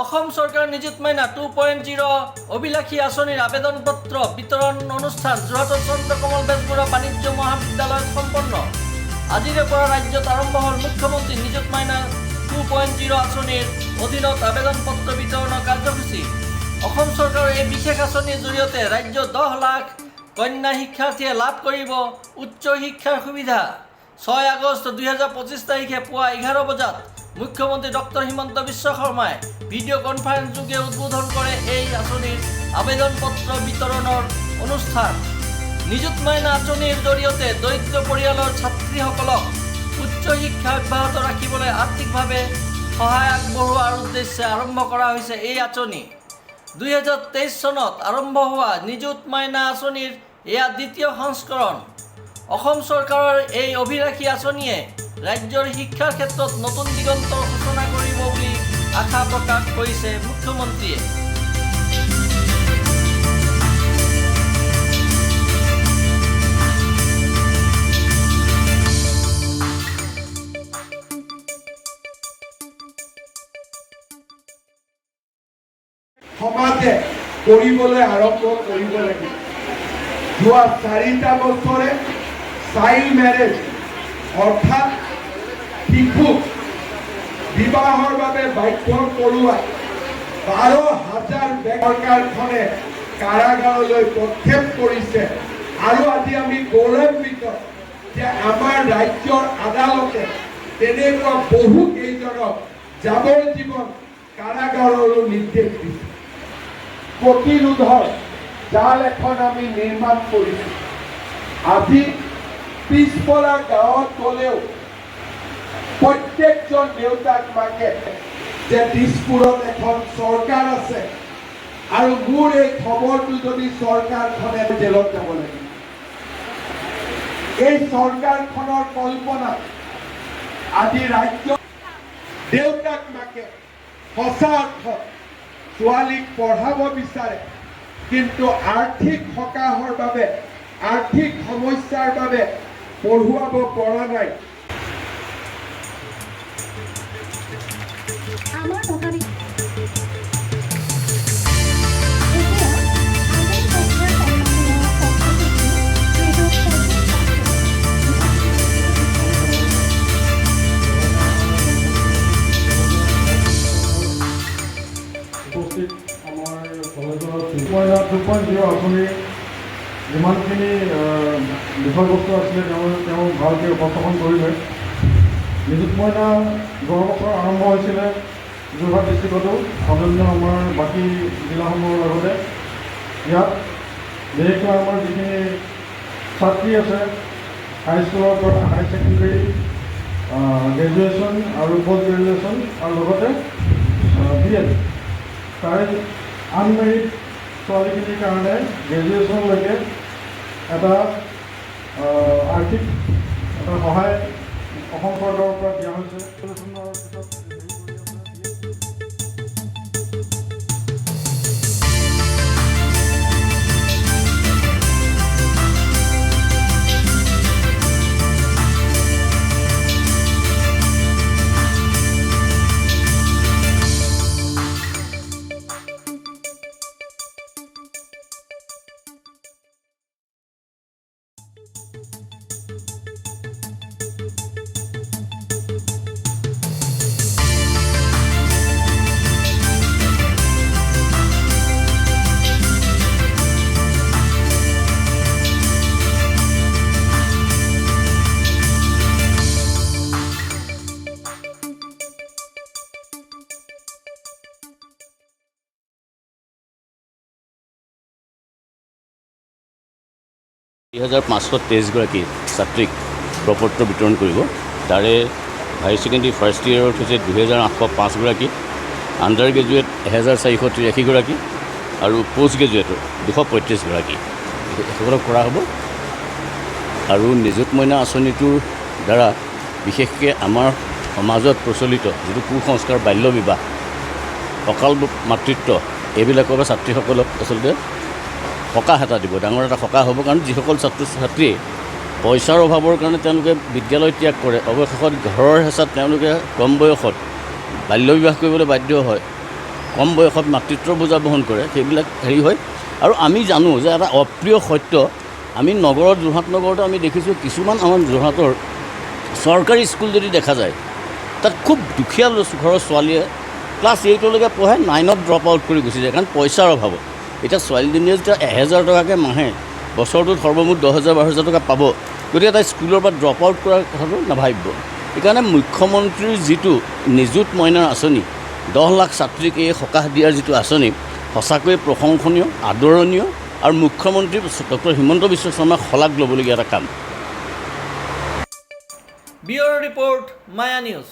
অসম চৰকাৰৰ নিযুত মাইনা 2.0 অভিলাষী আঁচনিৰ আবেদন পত্ৰ বিতৰণ অনুষ্ঠান যোৰহাটৰ চন্দ্ৰকমল বেজবৰুৱা বাণিজ্য মহাবিদ্যালয়ত সম্পন্ন। আজিৰে পৰা ৰাজ্যত আৰম্ভ হ'ল মুখ্যমন্ত্ৰী নিযুত মাইনা 2.0 আঁচনিৰ অধীনত আবেদন পত্ৰ বিতৰণৰ কাৰ্যসূচী। অসম চৰকাৰৰ এই বিশেষ আঁচনিৰ জৰিয়তে ৰাজ্যৰ 10 লাখ কন্যা শিক্ষাৰ্থীয়ে লাভ কৰিব উচ্চ শিক্ষাৰ সুবিধা। 6 আগষ্ট 2025 তাৰিখে পুৱা 11 বজাত মুখ্যমন্ত্ৰী ডক্টৰ হিমন্ত বিশ্ব শৰ্মাই ভিডিঅ' কনফাৰেন্স যোগে উদ্বোধন কৰে এই আঁচনিৰ আবেদন পত্ৰ বিতৰণৰ অনুষ্ঠান। নিযুত মাইনা আঁচনিৰ জৰিয়তে দৰিদ্ৰ পৰিয়ালৰ ছাত্ৰীসকলক উচ্চ শিক্ষা অব্যাহত ৰাখিবলৈ আৰ্থিকভাৱে সহায় আগবঢ়োৱাৰ উদ্দেশ্যে আৰম্ভ কৰা হৈছে এই আঁচনি। 2023 চনত আৰম্ভ হোৱা নিযুত মাইনা আঁচনিৰ এয়া দ্বিতীয় সংস্কৰণ। অসম চৰকাৰৰ এই অভিলাষী আঁচনিয়ে ৰাজ্যৰ শিক্ষাৰ ক্ষেত্ৰত নতুন দিগন্তৰ সূচনা কৰিব বুলি আশা প্ৰকাশ কৰিছে মুখ্যমন্ত্ৰীয়ে। সমাজে কৰিবলৈ আৰম্ভ কৰিব লাগিব। যোৱা 4টা বছৰে চাইল্ড মেৰেজ অৰ্থাৎ শিশুক বিবাহৰ বাবে বাধ্য কৰোৱা 12,000 চৰকাৰখনে কাৰাগাৰলৈ প্ৰক্ষেপ কৰিছে। আৰু আজি আমি গৌৰৱান্বিত যে আমাৰ ৰাজ্যৰ আদালতে তেনেকুৱা বহু কেইজনক যাৱজ্জীৱন কাৰাগাৰৰো নিৰ্দেশ দিছে। প্ৰতিৰোধৰ জাল এখন আমি নিৰ্মাণ কৰিছোঁ। আজি পিছপৰা গাঁৱত গ'লেও প্ৰত্যেকজন দেউতাক মাকে যে দিছপুৰত এখন চৰকাৰ আছে আৰু মোৰ এই খবৰটো যদি চৰকাৰখনে জেলত যাব লাগিব। এই চৰকাৰখনৰ কল্পনা আজি ৰাজ্য দেউতাক মাকে সঁচা অৰ্থত ছোৱালীক পঢ়াব বিচাৰে, কিন্তু আৰ্থিক সকাহৰ বাবে আৰ্থিক সমস্যাৰ বাবে পঢ়ুৱাব পৰা নাই। উপস্থিত আমাৰ কলেজৰ নিযুত মাইনা 2.0 আঁচনিৰ যিমানখিনি বিষয়বস্তু আছিলে তেওঁ ভালকৈ উপস্থাপন কৰিলে। নিযুত মাইনা যোৱা বছৰ আৰম্ভ হৈছিলে যোৰহাট ডিষ্ট্ৰিক্টতো, অন্যান্য আমাৰ বাকী জিলাসমূহৰ লগতে। ইয়াত বিশেষকৈ আমাৰ যিখিনি ছাত্ৰী আছে হাইস্কুলৰ পৰা হাই ছেকেণ্ডেৰী, গ্ৰেজুৱেশ্যন আৰু পষ্ট গ্ৰেজুৱেশ্যন আৰু লগতে BEd, তাৰে আনমেৰিড ছোৱালীখিনিৰ কাৰণে গ্ৰেজুৱেশ্যনলৈকে এটা আৰ্থিক এটা সহায় অসম চৰকাৰৰ পৰা দিয়া হৈছে। গৰাকী ছাত্ৰীক প্ৰপত্ৰ বিতৰণ কৰিব। তাৰে হায়াৰ ছেকেণ্ডেৰী ফাৰ্ষ্ট ইয়েৰত হৈছে 2805 গৰাকী, আণ্ডাৰ গ্ৰেজুৱেট 1483 গৰাকী আৰু পষ্ট গ্ৰেজুৱেটৰ 235 গৰাকী সেইসকলক কৰা হ'ব। আৰু নিযুত মাইনা আঁচনিটোৰ দ্বাৰা বিশেষকৈ আমাৰ সমাজত প্ৰচলিত যিটো কুসংস্কাৰ, বাল্য বিবাহ, অকাল মাতৃত্ব, এইবিলাকৰ পৰা ছাত্ৰীসকলক আচলতে সকাহ এটা দিব, ডাঙৰ এটা সকাহ হ'ব। কাৰণ যিসকল ছাত্ৰ ছাত্ৰীয়ে পইচাৰ অভাৱৰ কাৰণে তেওঁলোকে বিদ্যালয় ত্যাগ কৰে, অৱশেষত ঘৰৰ হেঁচাত তেওঁলোকে কম বয়সত বাল্য বিবাহ কৰিবলৈ বাধ্য হয়। কম বয়সত মাতৃত্বৰ বোজা বহন কৰে সেইবিলাক হেৰি হয়। আৰু আমি জানো যে এটা অপ্ৰিয় সত্য, আমি নগৰত যোৰহাট নগৰতো আমি দেখিছোঁ কিছুমান আমাৰ যোৰহাটৰ চৰকাৰী স্কুল যদি দেখা যায় তাত খুব দুখীয়া ঘৰৰ ছোৱালীয়ে ক্লাছ 8লৈকে পঢ়ে, 9ত ড্ৰপ আউট কৰি গুচি যায় কাৰণ পইচাৰ অভাৱত। এতিয়া ছোৱালীজনীয়ে যেতিয়া 1000 টকাকৈ মাহে বছৰটোত সৰ্বমুঠ 10,000 12,000 টকা পাব, গতিকে তাই স্কুলৰ পৰা ড্ৰপ আউট কৰাৰ কথাটো নাভাবিব। সেইকাৰণে মুখ্যমন্ত্ৰীৰ যিটো নিযুত মইনাৰ আঁচনি 10 লাখ ছাত্ৰীক এই সকাহ দিয়াৰ যিটো আঁচনি সঁচাকৈয়ে প্ৰশংসনীয়, আদৰণীয় আৰু মুখ্যমন্ত্ৰী ডক্টৰ হিমন্ত বিশ্ব শৰ্মাক শলাগ ল'বলগীয়া এটা কাম। ব্যুৰ ৰিপৰ্ট, মায়া নিউজ।